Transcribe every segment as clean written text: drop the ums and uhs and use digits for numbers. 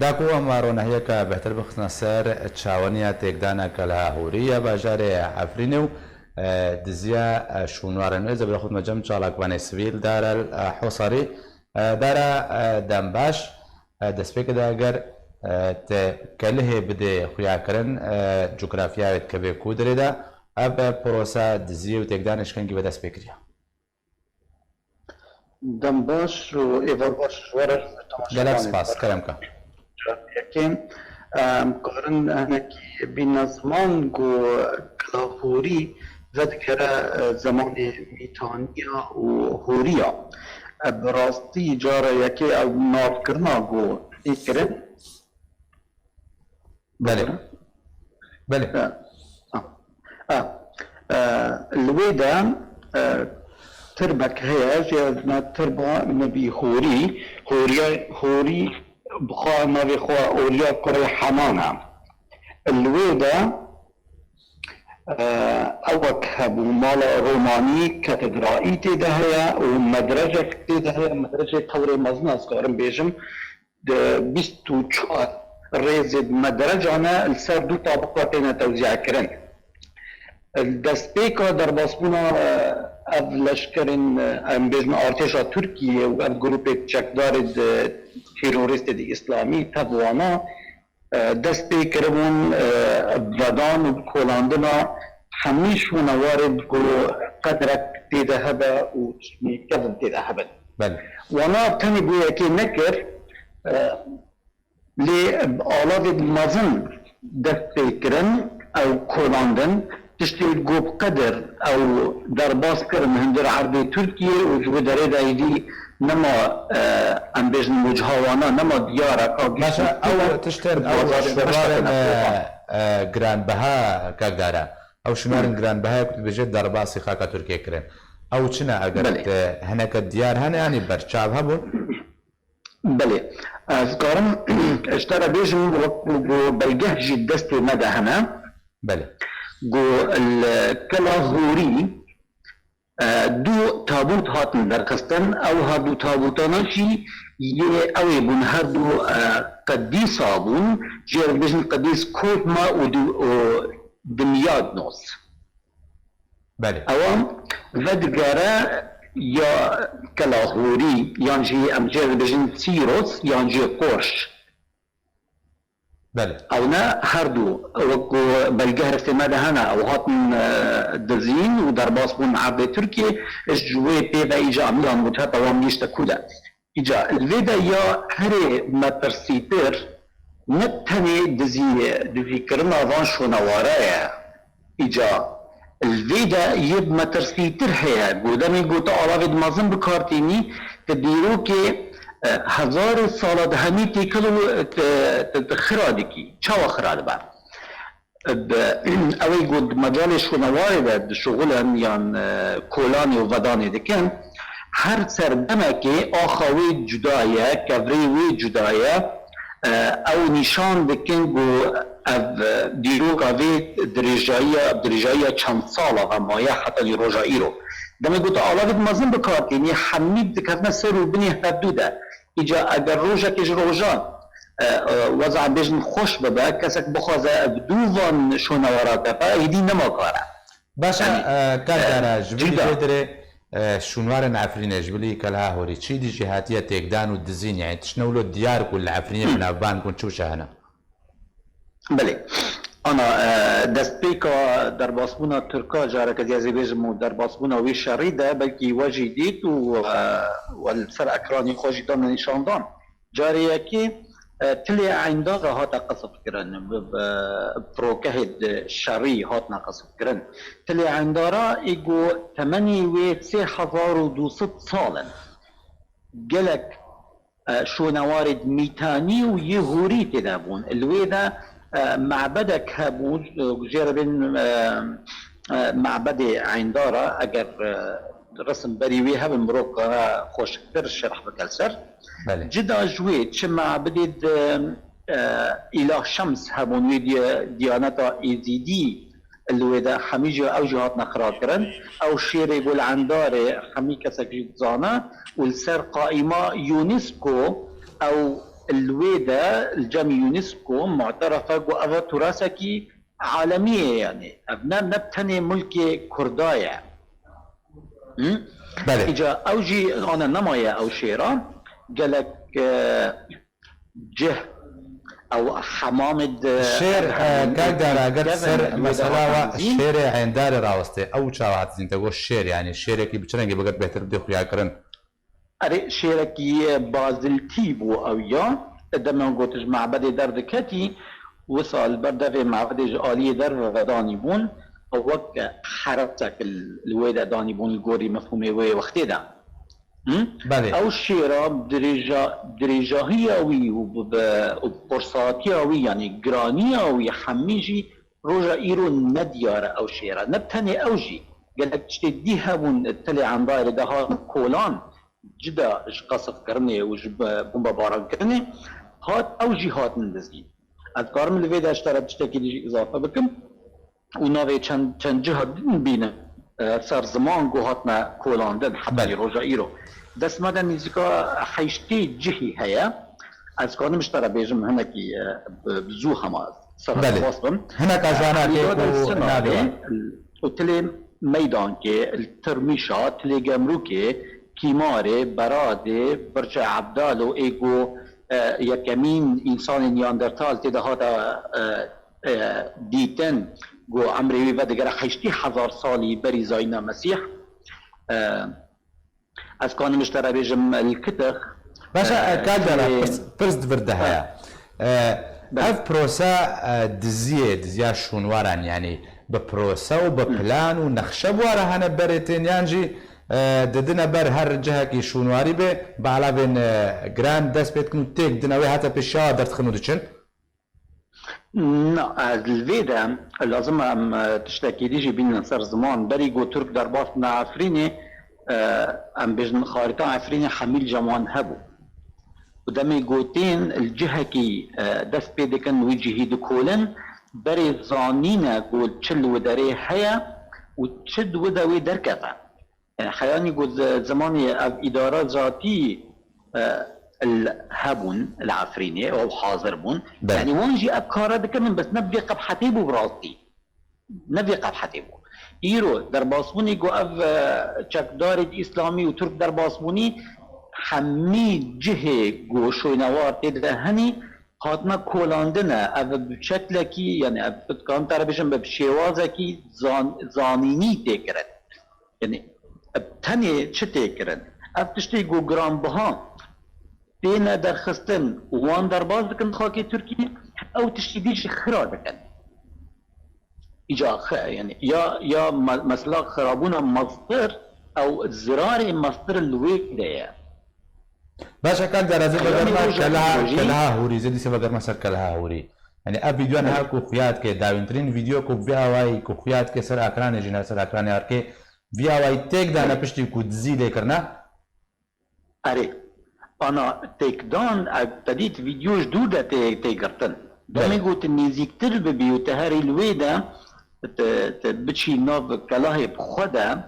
داکو ئەمارۆ ناهیەکە بەهتر بخستنە سەر چاوەنیە تێکدانە کە لە هەوریە باژارێ عەفرینێ و دزیە شوونوارە نوێ زەبرە خودمە جەم چاڵاکوانەی سڤیل دارە حوسەری دارە دەمباش دەستپێکەدا ئەگەر کەلهێ بدێ خویاکردن جوگرافیاوێت کە بێ کودرێدا ئەب پرۆسە دزیە و تێکدان شکەنگی بەدەست پێکریا دەمباش و ئێوە باش وەرە گەلەک سپاس کەرەمکە یەکێن قارن هەنێکی بینە زمان گۆ کلاهوری ذەدکەرە زمانی میتانیا و هوریە بڕاستی جارە یەکێ ئەو نافکردنا گۆ ئیکردن بەێ بەێ لێدا تربك هي جاء تربة نبي هوري بخوا نبي خوا أولياء كري حمانا الويدا أوك هبو مال روماني كاتدرائي تدهيا ومدرجة تدهيا مدرجة طوري مزناس كارم بيجم بيستو چوار ريزد مدرجة أنا السر دو طابقاتين توزيع كرن الدستيكا در باسبونا اف لشکرین امبیزن ارتشا ترکیه و اف گروپ چکدار تیروریست دی اسلامی تبوانا دست پی کربون بدان و کولاندنا همیشون وارد کو قدرک تیده هبه و کذب تیده هبه وانا تانی بویا که نکر لی آلاف مازن دست پی کرن او کولاندن تشتي جوب قدر او درباس كرم هندر عربي تركيا وجو دريد ايدي نما امبيجن مجهوانا نما ديارك ماشا او تشتر او شمارن جران بها كاكدارا او شمارن جران بها كنت بجد درباسي خاكا تركيا كرن او چنا اگر هناك الديار هنا يعني برشاب هبون بلي اذكرم اشترى بيجن بلقه جد دستي مدى هنا بلي جو الكلاهوري دو تابوت هاتن درخستن او هادو تابوتانا شي او يبون هادو قديس ابون جير بيجن قديس كوفما و دمياد نوس بله اوام ودقارا يا كلاهوري يانجي ام جير بيجن سيروس يانجي قرش بله اونا هردو وكو بلقه استمادة هنا او هاتن دزين ودرباس بون عرض تركيا اش جوه بيبا ايجا اميان متهتا وامنيشتا كودا ايجا الفيدا يا هري مترسيتر نتني دزي كرنا ظان شو نوارايا ايجا الفيدا يب مترسيتر هيا بودامي قوتا عرافد مازن بكارتيني تديروكي هزار سال دهمی تیکلو خرادی کی چه خراد بر اوی گود مجالش و نوارد شغلن یان کولانی و ودانی دکن هر سردمه که آخوی جدایه کبریوی جدایه او نشان دکن گو دیروگ اوی درجایی چند سال و مایه حتی روژایی رو دمی گوت آلاوید مازن بکارتینی حمید دکتنا سر و بنی حدوده ایجا اگر روژا کش روژا وضع بیجن خوش ببه کسک بخوازه بدووان شونوارات فا ایدی نما کاره باشا کار جبلی جدره شونوار عفرینه جبلی کلها هوری چی دی جهاتیه تیکدان و دزین یعنی تشنولو دیار کل عفرینه بنابان کن چو شهنه بله أنا دستبيكا درباسبونا تركا جارك ديازي بيجمو درباسبونا وي شريدة بلكي واجي ديت والسر أكراني خوشي دانا نشاندان جاريكي تلي عندها هاتا قصف كرن بروكهد شري هاتنا قصف كرن تلي عندها إيجو 8200 سالا قلك شو نوارد ميتاني ويهوري تدابون الويدا معبدك هبو جربن معبد عندارة اگر رسم بريوي هب مروك خوش كتر الشرح بكالسر جدا جويت شم معبد اله شمس هبون ديانتا ايزيدي اللي ودا حميجة او جهات نخراكرن او شير يقول عندارة حمي كسك جزانا والسر قائمة يونسكو او الويدا الجامعة يونسكو معترفة وأفا تراثكي عالمية يعني أبناء نبتني ملكي كردايا بله إجا أوجي أنا نمايا أو شيرا قالك جه أو حمام الشير قدر اگر سر مثلا الشير عندار راوسته او چاوات زين تقول الشير يعني الشير كي بچرنگي بقت بهتر بدي خويا كرن أري شيركي بازلتي بو أو يا دم قلتش معبد در دكتي وصل برده معبد آلي در غداني بون وقت حربتك الويدا داني بون الجوري مفهومي وقتي ده او شيرا بدرجة هي وبقرصاتي أوي يعني جرانية أوي حميجي رجا إيرو نديار أو شيرا نبتني أوجي قالك تشتديها ونتلي عن داير ده كولان جدا قصف كرني وجب بومبا باران كرني هات أوجي هات ندزي أذكر من الفيدا اشترى تشتكي دي إضافة بكم وناوي چند جهة بينا سر زمان قوهاتنا كولان دن حتى رجا إيرو دست مدن نزيكا حيشتي جهي هيا از كان مشترى بيجم هناكي بزو هما بله هناك اجانا كيكو نابي وتلي ميدان كي الترميشا تلي جمروكي كيماري برادي برجع عبدالو ايجو يكمين انسان نياندرتال تدا هذا ديتن جو عمري ودقرا حيشتي 1000 سالي بري زاينا مسيح از كان مشترى بيجم الكتخ باشا كالدرا برست بردها اف بروسا دزيا شونواران يعني ببروسا وببلان ونخشة بوارا هنا بريتين يانجي ددنا بر هر جهة كي شونواري به بعلاوين جراند دست بيت كنو تيك دناوي حتى بشا درت خنو دچن لا الفيدا لازم تشتكي ديجي بين سر زمان بري جو ترك درباطنا عفريني ام بجن خارطة عفريني حميل جمان هبو ودمي قوتين الجهة كي دست بيدي كان ويجي دكولن بري زانينا قول تشل وداري حيا وتشد وداوي دركتا يعني حياني قول زماني إدارة ذاتي الهبون العفريني أو حاضر بون يعني وانجي أبكارا دكمن بس نبي قبحتيبو براسي نبي قبحتيبو إيرو درباسموني قو أف چك دارد إسلامي وترك درباسموني حمي جهه گو شوینوار تیده هنی هاتنا کولاندنه او بشکلکی یعنی او بتکام تربیشن به شیوازکی زانینی تکرد یعنی تنی چه تکرد او تشتی گو گرام بها تینه درخستن وان درباز بکن خاکی ترکی او تشتی دیش خرا بکن ایجا يعني يا مثلا خرابونا مصدر او زرار مصدر الويك ده باشا كان درازي بغرما كلها هوري زي دي بغرما سر كلها هوري يعني اب فيديو انا كو خيات کے داوینترین ویڈیو کو بیا واي کو خيات کے سر اکران جنا سر اکران یار کے بیا واي تیک دانا پشتی کو زیده کرنا اري انا تيك دان ابتديت فيديو جدودة تيقرتن دامي قلت نيزيكتر ببيو تهاري الويدا بتشي نوف كلاهي بخدا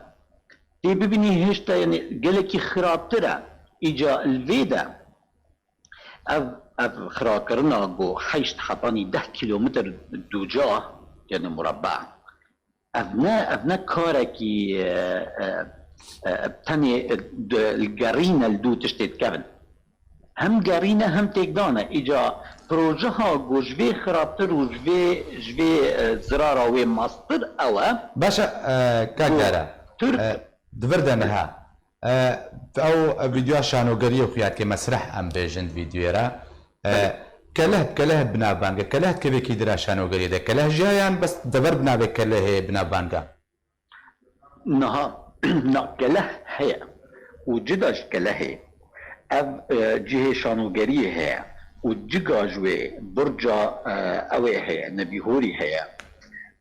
تي ببني هشتا يعني قالكي خرابترا إجا الفيدا أف خراكرنا جو حيشت حطاني 10 كيلومتر دوجاه يعني مربع أفنا كاركي بتاني الجرينة الدو تشتيت كابن هم جرينة هم تيكدانا إجا بروجها جو جوي خرابتر وجوي زرارة وي ماستر أوا باشا كاكارا دفردنها او فيديو شانوگری خویات که مسرح ام بیجند ویدیویرا كله بنابانگا كله كيف كي درا شانوگری ده كله جايان بس دبر بنابه كله بنابانگا نا كله هي وجداش كله هي اب جهه شانوگری هي وجگا جوي برجا اوي هي نبيهوري هي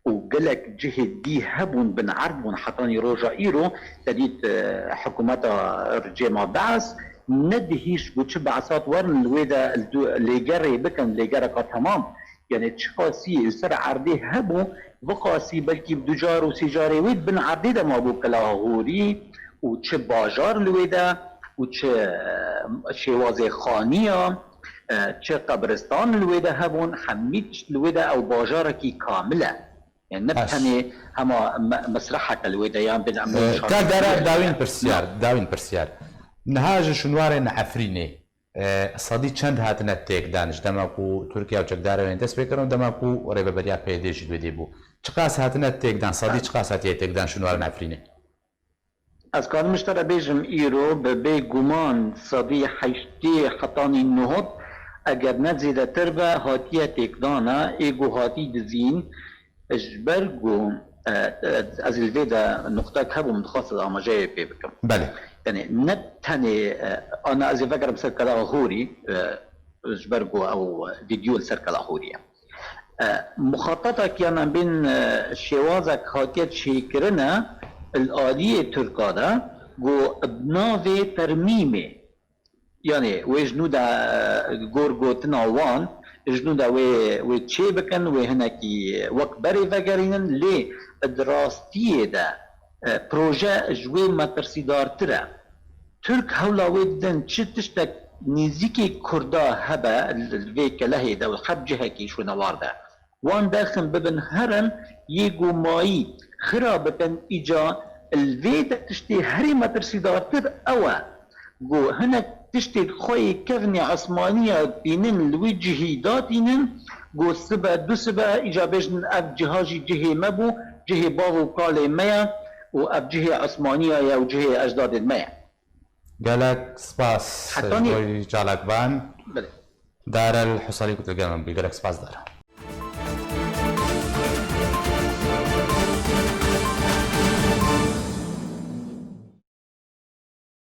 وقالك جهة دي هبون بن عربون حطاني روجا إيرو تديت حكومتها رجيما بعث ندهيش وش بعثات ورن الويدا اللي جري بكن اللي جرى تمام يعني تشخاصي السر عردي هبو وقاسي بلكي بدجار وسيجاري ويد بن عردي ده ما بو كلاهوري وش باجار الويدا وش شوازي خانية چه قبرستان الويدا هبون حميتش الويدا او باجاركي كامله يعني نبتني هما مسرحة الويدا يعني بدعم كان داوين برسيار نهاج شنوار عفريني صدي چند هاتنا تيك دانش دماكو تركيا وچكدارين دست بكرون دماكو ريبا بريا بيديش دويدي بو چقاس هاتنا تيك دان صدي چقاس هاتي تيك دان شنوار عفريني از کار مشترا بیجم ایرو به گمان صدی حیشتی خطانی نهض اگر نزیده تربه هاتیه تکدانا ایگو هاتی دزین اجبرگو از الویدا نقطه هبو متخصص آماجه پی بکم بله يعني نتني انا از فكر بسركه لاهوري اجبرجو او فيديو سركه لاهوريه مخططك يعني بين شوازك هاتيت شيكرنا الآلية تركادا جو بناوي ترميمي يعني وجنودا غورغو تناوان جنودا وي تشيبكن وهناكي وكبري فقرين لي دراستيه دا بروجه جوي مترسيدار ترى ترك هولا ودن تشتك نزيكي كردا هبا الفيك لهي دا والخب جهكي شو نواردا وان داخل ببن هرم يجو ماي خرابة إجا الفيدا تشتي هري مترسيدار تر أوا جو هنا تشتي خوي كفني عثمانية بينن الوجهي داتينن جو سبا دو سبا إجا بجن أب جهاجي جهي مبو جهي باغو قالي ميا وأبجهي عثمانية يا وجهي أجداد الماء. قالك سباس جالك بان دار الحصري كنت قال قالك سباس دار